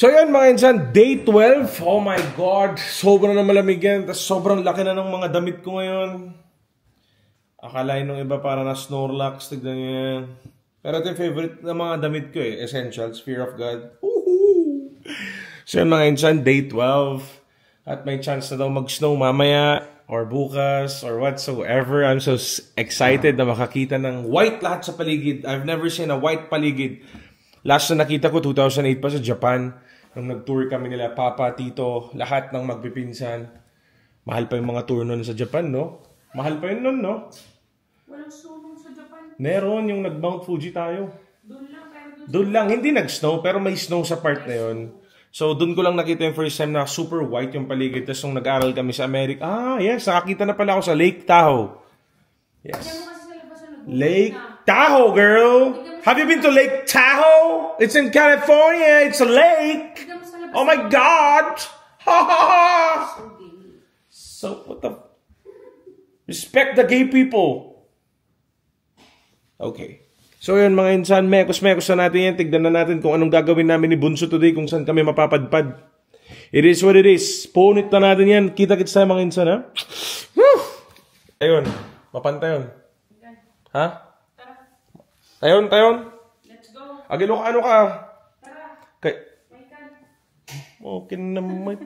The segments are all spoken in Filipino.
So yan mga insan, day 12. Oh my God, sobrang na malamig yan. Tapos sobrang laki na ng mga damit ko ngayon. Akalain nung iba para na Snorlax. Tignan nyo yan. Pero ito yung favorite na mga damit ko eh. Essentials, Fear of God. Woohoo! So yan mga insan, day 12. At may chance na daw mag-snow mamaya or bukas or whatsoever. I'm so excited na makakita ng white lahat sa paligid. I've never seen a white paligid. Last na nakita ko, 2008 pa sa Japan. Nung nag-tour kami nila, Papa, Tito, lahat ng magpipinsan. Mahal pa yung mga tour nun sa Japan, no? Mahal pa yun nun, no? Walang snow nun sa Japan. Meron, yung nag-Mount Fuji tayo. Doon lang, pero Doon lang, hindi nag-snow, pero may snow sa part na yun. So, doon ko lang nakita yung first time na super white yung paligid. Tapos nung nag-aral kami sa America, yes, nakakita na pala ako sa Lake Tahoe. Yes. Lake Tahoe, girl! Have you been to Lake Tahoe? It's in California. It's a lake. Oh my God! Ha ha ha! So, what the... Respect the gay people. Okay. So yun mga insan, mekos-mekos na natin yan. Tignan na natin kung anong gagawin namin ni Bunso today, kung saan kami mapapadpad. It is what it is. Punit na natin yan. Kita-kits tayo mga insan, ha? Woo! Ayun. Mapantayon. Ha? Tayon, tayon. Let's go. Agilo ka, ano ka? Tara. Kay... Okay naman.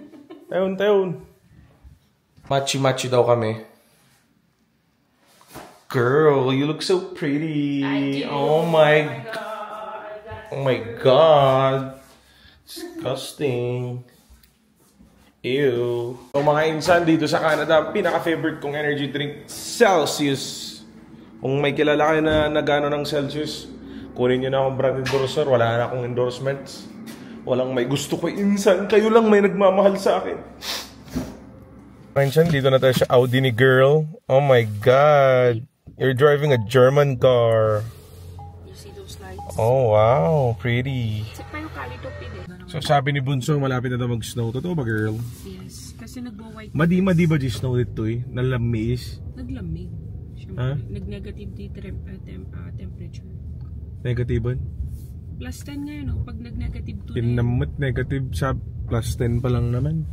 Tayon, tayon. Machi-machi daw kami. Girl, you look so pretty. Oh my God. Oh my God. Disgusting. Ew. So mga insan dito sa Canada, pinaka-favorite kong energy drink, Celsius. Kung may kilala kayo na nagano ng Celsius, kunin nyo na akong brand endorser. Wala na akong endorsements. Walang may gusto ko insan. Kayo lang may nagmamahal sa akin. Insan, dito na tayo sa Audi ni girl. Oh my God. You're driving a German car. You see those lights? Oh, wow. Pretty. So, So, sabi ni Bunso, malapit na daw mag-snow. Totoo ba, girl? yes. Kasi nagbo-white. Madi ba di snow dito eh? Nalamis. Naglamig. Ha? Nag-negative di temperature. Negatiban? Plus 10 ngayon, no? Pag nag-negative 2 Pinamot negative sa plus 10 pa lang naman.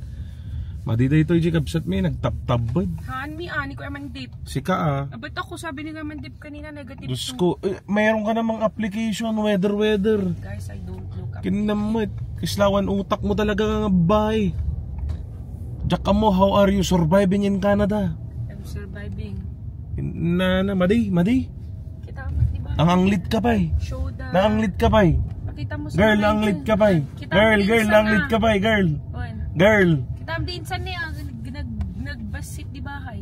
Madi dito yung jikabsat may nagtap-tabad. Haan mi, ani ko eman dip. Sika ah. Ba't ako sabi ni naman dip kanina, negative 2. Diyos ko, mayroon ka namang application, weather. Guys, I don't look up. Kinamot. Kislawan utak mo talaga nga bay. Jack mo, how are you surviving in Canada? I'm surviving. Madi. Kita mo, diba? Ang anglit ka pa eh. Show the... Naanglit ka pa eh. Pakita mo sa Girl, mga anglit yun. ka pa eh. Kita Girl, mo din anglit sana. ka pa eh, girl. On. Girl. Kita mo din sana niya, nagbasit di bahay.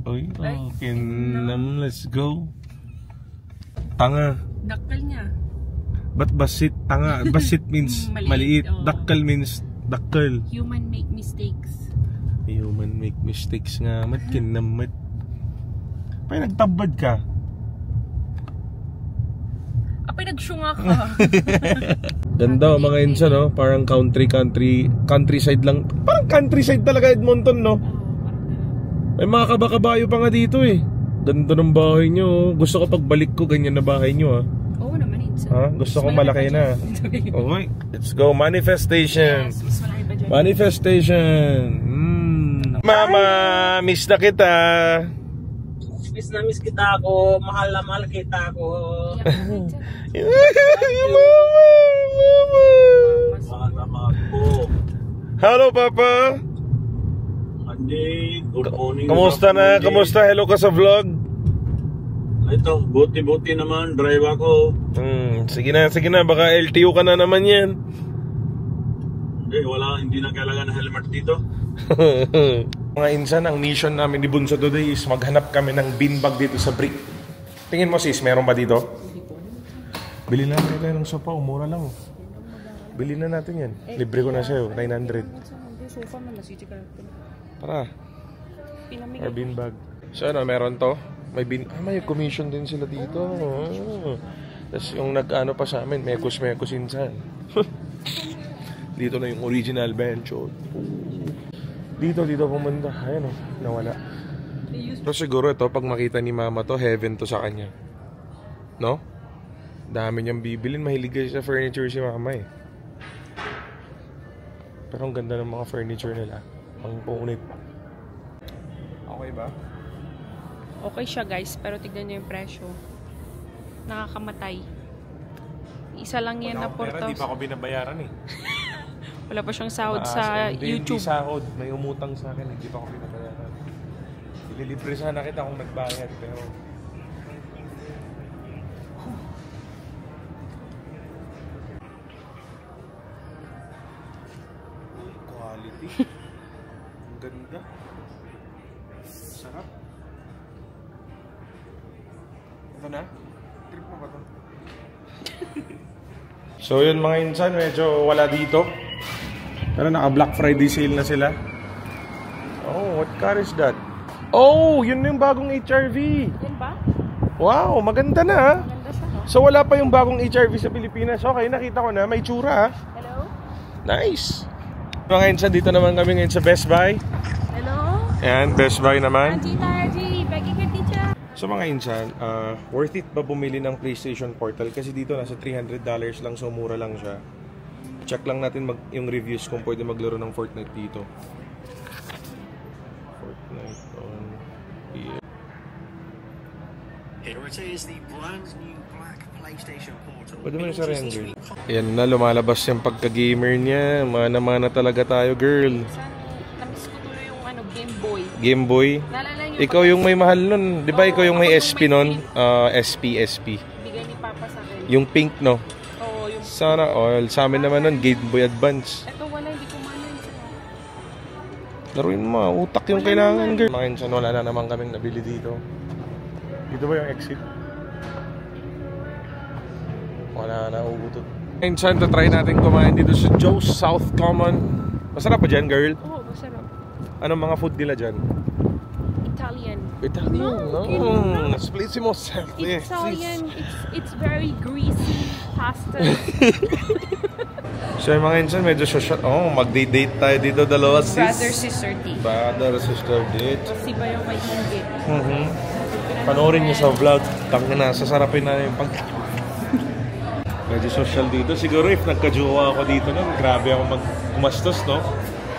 Uy, Ay, okay naman, let's go. Tanga. Dakal niya. Ba't basit? Tanga. Basit means maliit. Oh. Dakkel means dakkel. Human make mistakes. Human make mistakes nga. Matkin naman. Pa'y nagtabad ka. Apay nagsyunga ka. Ganda mga insan, no? Parang countryside lang. Parang countryside talaga Edmonton, no? May mga kabakabayo pa nga dito eh. Ganda ng bahay nyo. Gusto ko pagbalik ko, ganyan na bahay nyo, ha? Oo naman, insan. Ha? Gusto ko malaki na. Okay, let's go. Manifestation. Yes, mas malaki ba dyan? Manifestation. Mama, miss na kita. Miss na miss kita ako, mahal na mahal kita ako. Mahal na mahal ko. Hello, Papa. Monday, good morning. Kamusta na? Monday. Kamusta? Hello ka sa vlog? Ito, buti-buti naman, drive ako. Sige na. Baka LTO ka na naman yan. Hindi na kailangan ng helmet dito. Mga insan, ang mission namin ni Bunso today is maghanap kami ng beanbag dito sa Brick. Tingin mo sis, meron ba dito? Bili na natin tayo ng sopa, mura lang. Bili na natin yan. Libre ko na sa'yo, 900. Tara. Or beanbag. So ano, meron to? May commission din sila dito. Tapos yung nag-ano pa sa amin, mekos insan. Dito na yung original bencho. Dito pumunta. Ayan o, nawala. Pero siguro ito, pag makita ni mama to, heaven to sa kanya. No? Dami niyang bibilin. Mahilig kasi sa furniture si mama eh. Pero ang ganda ng mga furniture nila. Ang punit. Okay ba? Okay siya guys, pero tignan niyo yung presyo. Nakakamatay. Isa lang yan na 4,000. Di pa ako binabayaran eh. Wala pa siyang sahod sa YouTube. Hindi sahod. May umutang sa akin. Hindi pa ako binabayaran. Ililibre sana kita kung nagbayad. Pero... quality. Ang ganda. Sarap. Ito na? Trip mo ba ito? So yun mga insan, medyo wala dito. Pero naka Black Friday sale na sila. Oh, what car is that? Oh, yun yung bagong HRV. Yan ba? Wow, maganda na. Ganda siya, no? So wala pa yung bagong HRV sa Pilipinas. Okay, nakita ko na, may tsura. Hello? Nice. Mga insan, dito naman kami ngayon sa Best Buy. Hello? Ayan, Best Buy naman. Auntie, begging for teacher. So mga insan, worth it ba bumili ng PlayStation Portal? Kasi dito nasa $300 lang, so mura lang siya. Check lang natin yung reviews kung pwede maglaro ng Fortnite dito. Fortnite on here. Here it is, the brand new black PlayStation Portal. Pwede mo na sa render. Ayan na, lumalabas yung pagka-gamer niya. Mana-mana talaga tayo, girl. Namiss ko tuloy yung Game Boy. Game Boy? Naalala niyo Ikaw yung may mahal nun. Di ba ikaw yung may SP nun? SP. bigay ni Papa sa akin. Yung pink, no? Oo, yung... Sana all. Sa amin naman nun, Game Boy Advance. Ito wala, hindi ko manan siya. Laruin mo, utak yung kailangan, girl. Mga insan, wala na naman kaming nabili dito. Dito ba yung exit? Wala na, ugutot. Insan, try natin kumain dito sa Joe's South Common. Masarap ba dyan, girl? Oo, masarap. Anong mga food nila dyan? Italian. Italian, no? Splitsimo. Italian. It's very greasy pasta. So yung mga insan, medyo social. Oh, mag-date tayo dito, dalawa sis. Brother, sister, date. Brother, sister date. Kasi ba yung may ingit? Panoorin niyo sa vlog. Tangin na, sasarapin na yung pag... Medyo social dito. Siguro if nagka-jowa ako dito nun, grabe ako gumastos, no?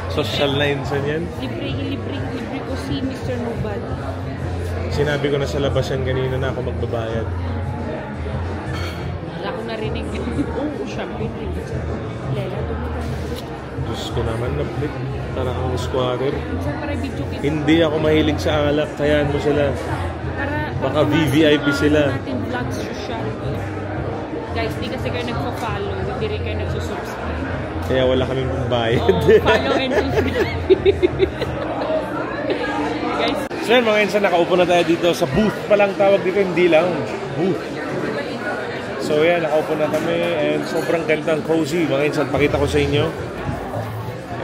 Social na insan yan. Libre ko si Mr. Nobody. Sinabi ko na sa labas yan kanina na ako magbabayad. Wala akong narinig. Oo, champagne rin. Lela, tumutang. Diyos ko naman, na-flip. Parang akong squatter. Minsan para video kita. Hindi ako mahilig sa alak. Hayaan mo sila. Baka para VVIP sila. natin vlog social. Guys, di kasi kayo nagpa-follow. Hindi rin kayo nagsusubscribe. Kaya wala kaming bayad. Follow and subscribe. Guys. So yan mga insan, nakaupo na tayo dito sa booth pa lang tawag dito, hindi lang. Booth. So yan, nakaupo na kami and sobrang gandang cozy. Mga insan, pakita ko sa inyo.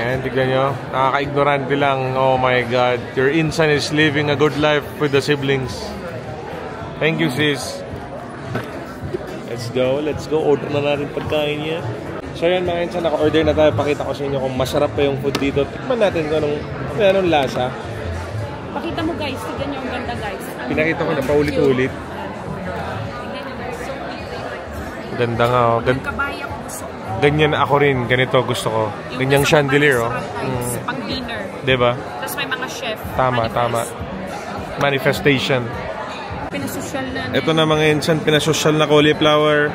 And tignan nyo, nakaka-ignorante lang. Oh my God, your insan is living a good life with the siblings. Thank you sis. Let's go. Order na natin pagkain niya. So yan mga insan, naka-order na tayo. Pakita ko sa inyo kung masarap pa yung food dito. Tikman natin kung anong lasa. Pakita mo guys, tignan nyo ang ganda guys. Pinakita ko na paulit-ulit. Tignan nyo guys, so cute. Ganda nga oh. Kabaya ko gusto ko. Ganyan ako rin. Ganito gusto ko. Ganyang chandelier oh. Pang dinner. Diba? Tapos may mga chef. Tama. Manifestation. Pinasosyal na. Ito na mga insan, pinasosyal na cauliflower.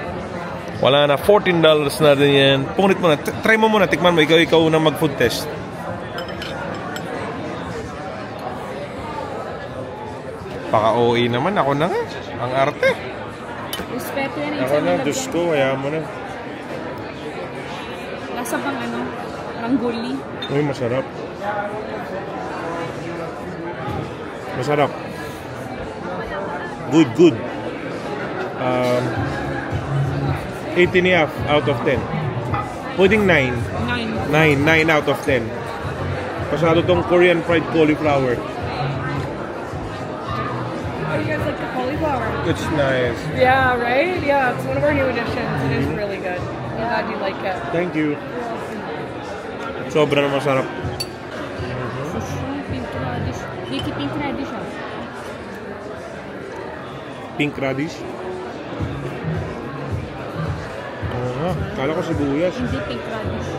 Wala na, $14 na din yan. Punit mo na, try mo muna, tikman mo. Ikaw unang mag-food test. Baka OA naman, ako na nga. Ang arte. Respeto yan. Ako na, Diyos ko, kaya mo na. Lasa bang ranggoli? Uy, masarap. Masarap. Good. 8.5 out of 10. Pwedeng 9. 9 out of 10. Pasado tong Korean fried cauliflower. How do you guys like the cauliflower? It's nice. Yeah, right? Yeah, it's one of our new additions. It is really good. I'm glad you like it. Thank you. Sobra na masarap. Pink radish. Pink radish. Kala ko sibuyas. Hindi pink radish.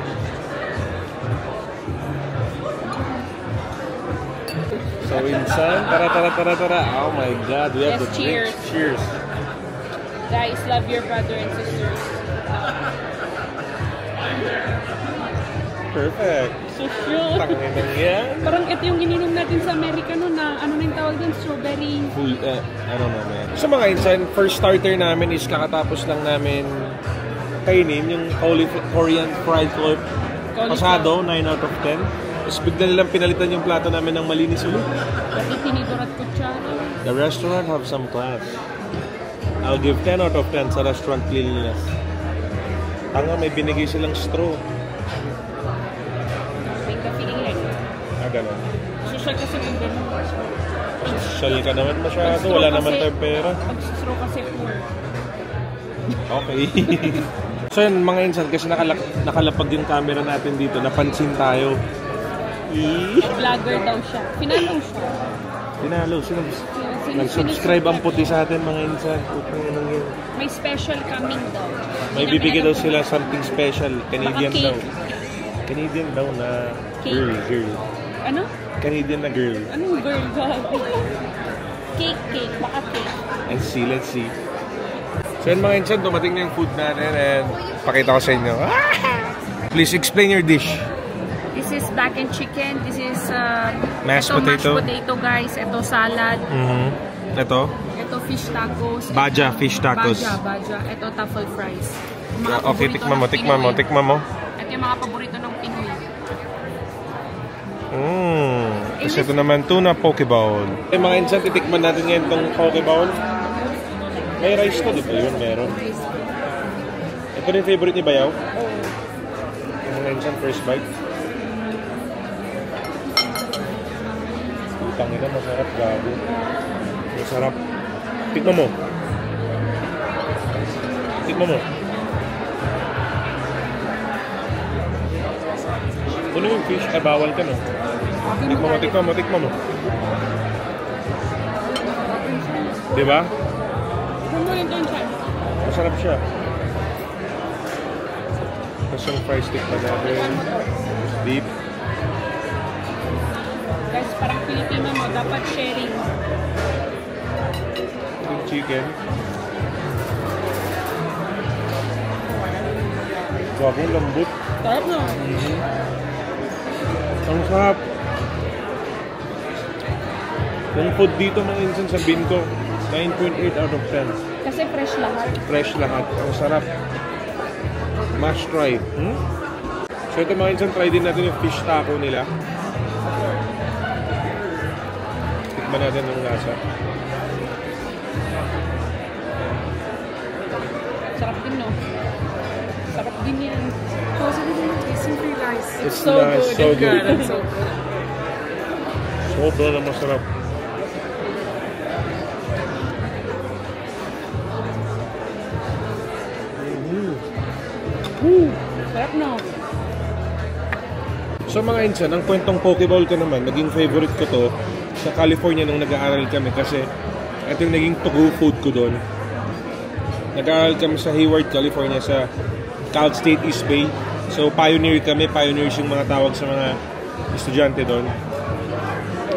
So, insan. Tara. Oh my God. We have Yes, the drinks. Cheers. Guys, love your brother and sisters. Perfect. So cute. Tanginang yan. Parang ito yung ininom natin sa America no na ano na yung tawag din, strawberry. Full, I don't know, man. So mga insan, first starter namin is kakatapos lang namin kainin yung Korean fried pasado, 9 out of 10. Tapos bigla nilang pinalitan yung plato namin ng malinis ulit. Pati tinidor at kutsara. The restaurant have some class. I'll give 10 out of 10 sa restaurant cleanliness. Tanga, may binigay silang straw. May ka-feeling. Ganun. Social kasi yung ganun. Social ka naman masyado. Wala naman tayong pera. Pag-straw kasi poor. Okay. So yun, mga insan, kasi nakalapag yung camera natin dito. Napansin tayo. Vlogger daw siya. Pinalo siya. Pinalo. Nag-subscribe ang puti sa atin, mga insan. May special coming daw. May bibigay daw sila something special. Canadian Baka daw. Canadian daw na girl. Ano? Canadian na girl. Anong girl? Cake. Baka cake. Let's see. So yun, mga insan, dumating na yung food natin and pakita ko sa inyo. Please explain your dish. This is black and chicken. This is Mashed potato, guys. Ito salad. Ito fish tacos. Baja fish tacos. Baja. Ito truffle fries. Okay, tikman mo. Ito yung mga paborito ng Pinoy. Kasi ito naman, tuna pokeball. Mga insan, titikman natin ngayon itong pokeball. May rice to, di ba yun? Meron. Ito na yung favorite ni Bayaw? Mga insan, first bite. Tangina, masarap, gabi. Masarap. Tikman mo. Ano yung fish? Ay, bawal ka, no? Tikman mo. Diba? Masarap siya. Tapos yung fries stick pa natin. Deep. Guys, parang Pilipino mo, dapat sharing. Yung chicken. Bagong lambot. Sarap no? Ang sarap. Yung food dito, mga insan, sabihin ko 9.8 out of 10. Kasi fresh lahat. Fresh lahat. Ang sarap. Must try. So ito, mga insan, try din natin yung fish taco nila. Tikman natin yung lasa. Sarap din, no? Sarap din yan. How's everything tasting for you guys? It's so nice, good. so good. It's so good. Sobra na masarap. Sarap, no? So mga insan, ang kwentong pokeball ko naman, naging favorite ko to sa California nung nag-aaral kami kasi ito yung naging to-go food ko doon. Nag-aaral kami sa Hayward, California sa Cal State East Bay. So pioneers yung mga tawag sa mga estudyante doon.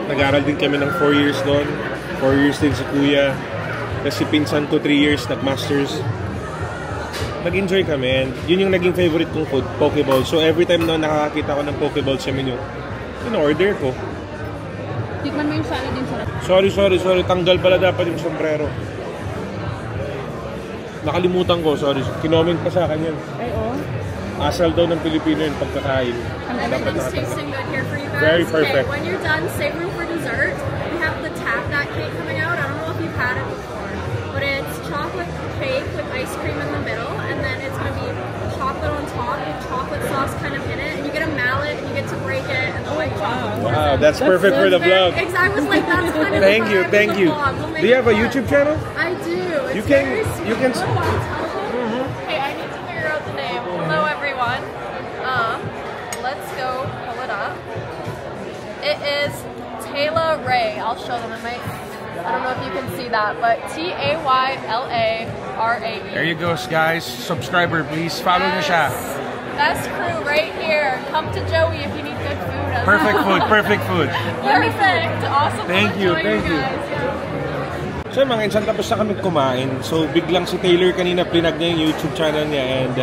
Nag-aaral din kami ng 4 years doon. 4 years din si Kuya. Kasi pinsan ko 3 years, nag-masters. Nag-enjoy kami and yun yung naging favorite kong food, pokeball. So every time na nakakakita ko ng pokeball sa menu, in-order ko. Tikman mo yung salad din sarap. Sorry. Tanggal pala dapat yung sombrero. Nakalimutan ko, sorry. Kinoment pa sa akin yan. Ay, oh. Asal daw ng Pilipino yung pagkakain. Everything's tasting good here for you guys. Very perfect. Okay, when you're done, save room for dessert. We have the Tap That cake coming out. I don't know if you've had it before, but it's chocolate cake with ice cream in the middle, and then it's going to be chocolate on top with chocolate sauce kind of in it, and you get a mallet and you get to break it, and the white chocolate. Wow, that's perfect for the vlog. Exactly. I was like, that's kind of Thank you. We'll Do you have a YouTube channel? I do. It's You can- very sweet. you can- Hey, I need to figure out the name. Hello, everyone. Let's go pull it up. It is Tayla Ray. I'll show them. I don't know if you can see that, but Tayla-Rae. There you go, guys. Subscriber, please. Follow nyo siya. Best crew right here. Come to Joey if you need good food. Perfect food, perfect food. Perfect. Awesome. Thank you, thank you. So mga insan, tapos na kami kumain. So biglang si Taylor kanina plinag niya yung YouTube channel niya and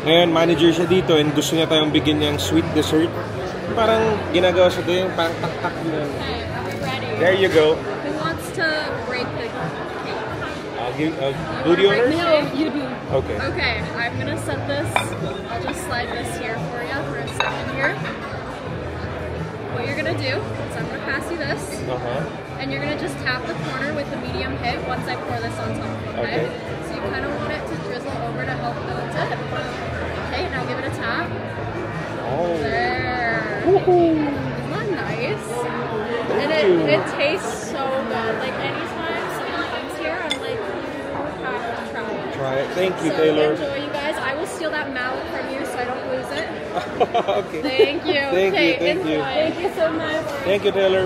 ngayon manager siya dito and gusto niya tayong bigyan niyang sweet dessert. Parang ginagawa siya doon yung parang tak-tak din. Okay, are we ready? There you go. Who wants to break the cake? I'll give, do the honors? No, you do. Okay. Okay, I'm gonna set this. I'll just slide this here for you for a second here. What you're gonna do is I'm gonna pass you this, and you're gonna just tap the corner with the medium hit once I pour this on top. Okay. So you kind of want it to drizzle over to help balance it. Okay, now give it a tap. Oh. There. Isn't that nice? And it tastes so good. Like anytime someone comes here, I'm like, you have to try it. Try it. Thank you, So Taylor. enjoy, you guys. I will steal that mallet from you so I don't lose it. Okay. Thank you. Thank okay, you, thank you. enjoy. Thank you so much. Thank you, Taylor.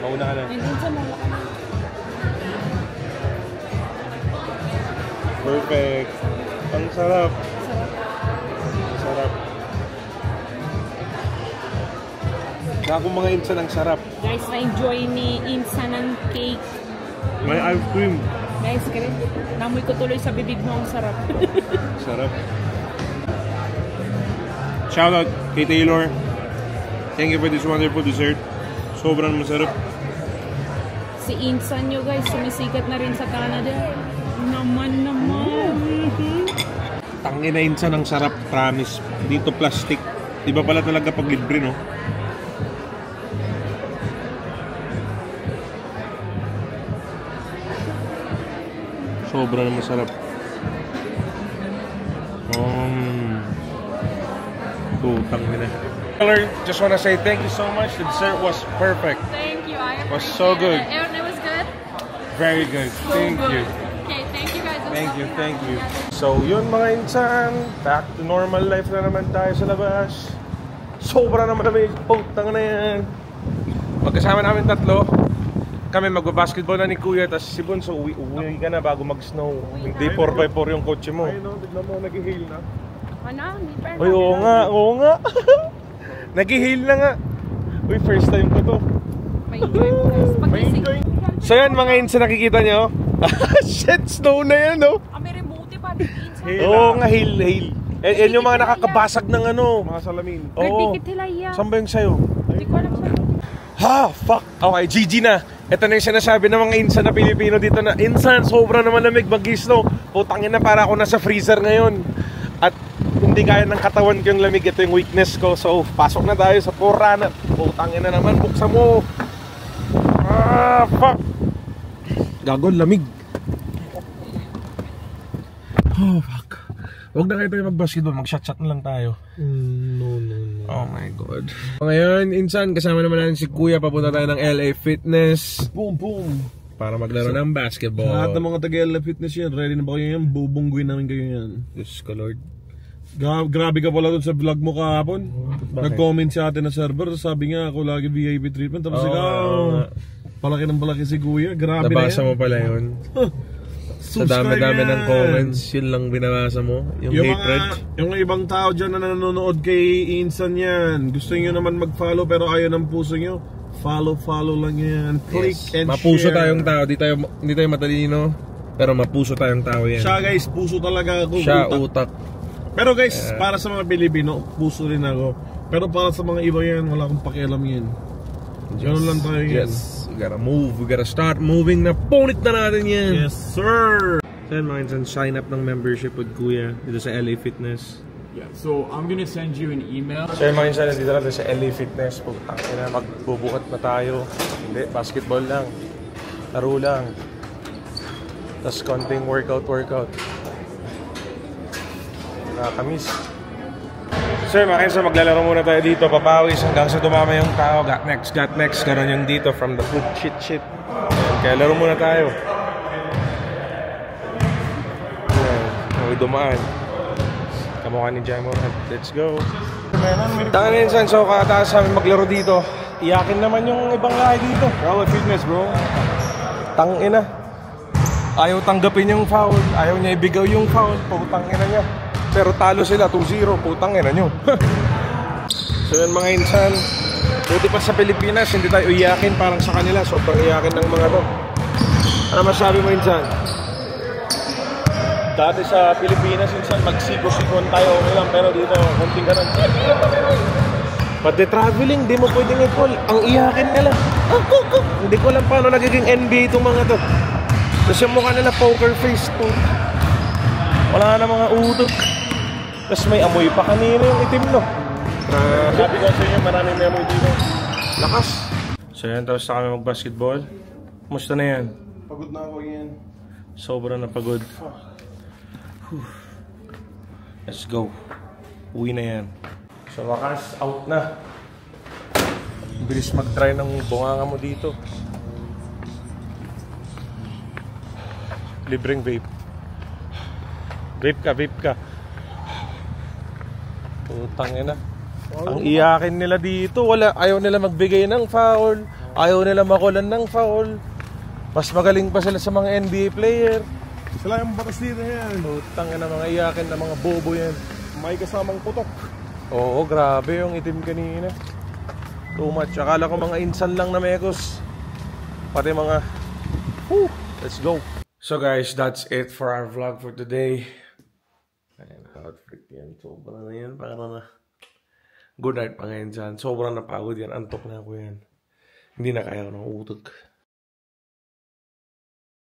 Mauna ka na. Perfect. Ang sarap. Sarap. Ako mga insan, ang sarap. Guys, na-enjoy ni Insan ng cake. May ice cream. Guys, kaya namoy ko tuloy sa bibig mo, ang sarap. Sarap. Shout out kay Taylor. Thank you for this wonderful dessert. Sobrang masarap. Si Insan nyo guys, sumisikat na rin sa Canada. Naman. Tangin na Insan, ang sarap, promise. Dito plastic. Iba pala talaga pag libre, no? Sobrang masarap. Putang ina. Taylor, just wanna say thank you so much. The dessert was perfect. Thank you. I appreciate Was so good. it. It was good. Very good. Thank you. Okay, thank you guys. It was Thank you, lovely thank having you. guys. So yun mga insan, back to normal life na naman tayo sa labas. Sobra naman namin, putang na yan. Magkasama namin tatlo. Kami magbabasketball na ni Kuya, tapos si Bunso, uwi ka na bago mag-snow. Hindi 4x4 yung kotse mo. Ayun o, tignan mo, nag-hail na. Ano? Uy, oo nga. Nag-hail na nga. Uy, first time ko to. May enjoy po guys. Pagising. So yan mga insan, nakikita nyo? Shit, snow na yan, no? May remote pa ni Insan. Oo nga, hail. Yan yung mga nakakabasag ng ano. Mga salamin. Oo. Saan ba yung sayo? Hindi ko alam sa Ha! Fuck! Okay, GG na. Ito na yung sinasabi ng mga insan na Pilipino dito na insan, sobra naman lamig mag-snow. Putangin na, para ako nasa freezer ngayon. At hindi kaya ng katawan ko yung lamig. Ito yung weakness ko. So, pasok na tayo sa Purana. Putangin na naman, buksan mo. Ah, fuck! Gagon, lamig. Oh, fuck. Huwag na kayo tayo mag-basketball, mag-shot-shot na lang tayo. No. Oh my God. Ngayon, insan, kasama naman natin si Kuya. Papunta tayo ng LA Fitness. Boom. Para maglaro ng basketball. Lahat ng mga taga-LA Fitness yan, ready na ba kayo yan? Bubungguin namin kayo yan. Diyos ko, Lord. Grabe ka pala dun sa vlog mo kahapon. Nag-comment si ate na server, sabi nga ako lagi VIP treatment. Tapos ikaw, palaki ng palaki si Kuya. Grabe Nabasa na yan. mo pala yun. Sa dami-dami ng comments, yun lang binabasa mo, yung hatred. Yung ibang tao dyan na nanonood kay Insan yan, gusto nyo naman mag-follow pero ayaw ng puso nyo, follow lang yan. Click and mapuso share. tayong tao, hindi tayo matalino, pero mapuso tayong tao yan. Siya guys, puso talaga ako. Siya utak. Pero guys, para sa mga Pilipino, puso rin ako. Pero para sa mga iba yan, wala akong pakialam yan. Ganun lang tayo yan. Yes, we gotta move, we gotta start moving na. Punit na natin yan. Yes sir. Then mga insan, sign up ng membership with Kuya dito sa LA Fitness. Yeah, so I'm gonna send you an email. So yung mga insan, dito natin sa LA Fitness. Pagkatang na, magbubuhat na tayo. Hindi, basketball lang. Laro lang. Tapos konting workout. Nakakamiss. So mga insan, maglalaro muna tayo dito. Papawis hanggang sa dumama yung tao. Got next. Ganon yung dito from the food shit. Kaya laro muna tayo. May dumaan. Kamukha ni Jamo. Let's go. Tangan na insan, so kataas namin maglaro dito. Iyakin naman yung ibang lahi dito. LA Fitness bro. Tangina. Ayaw tanggapin yung foul. Ayaw niya ibigaw yung foul. Putangina niya. Pero talo sila 2-0. Putangina nyo. So yun mga insan, buti pa sa Pilipinas, hindi tayo iyakin parang sa kanila. Sobrang iyakin ng mga to. Ano masabi mo insan? Dati sa Pilipinas, insan, magsiko-sikon tayo, okay lang. Pero dito, konting ganun. Pati traveling, di mo pwedeng i-call. Ang iyakin nila. Hindi ko alam paano nagiging NBA itong mga to. Tapos yung mukha nila poker face to. Wala na mga utok. Tapos may amoy pa kanina yung itim, no? Sabi ko sa inyo, maraming may amoy dito. Lakas. So yan, tapos na kami mag-basketball. Kumusta na yan? Pagod na ako yan. Sobrang napagod. Let's go. Uwi na yan. So wakas, out na. Bilis mag-try ng bunganga mo dito. Libreng vape. Vape ka. Putang ina. Ang iyakin nila dito. Ayaw nila magbigay ng foul. Ayaw nila makulan ng foul. Mas magaling pa sila sa mga NBA player. Sila yung batas dito yan. Putang ina, mga iyakin na mga bobo yan. May kasamang putok. Oo, grabe yung itim kanina. Too much. Akala ko mga insan lang na mekos. Pati mga... Whew, let's go. So guys, that's it for our vlog for today. Ayan, outfit yan. Sobrang na yan. Para na... Good night mga insan. Sobrang napagod yan. Antok na ako yan. Hindi na kaya ko ng utok.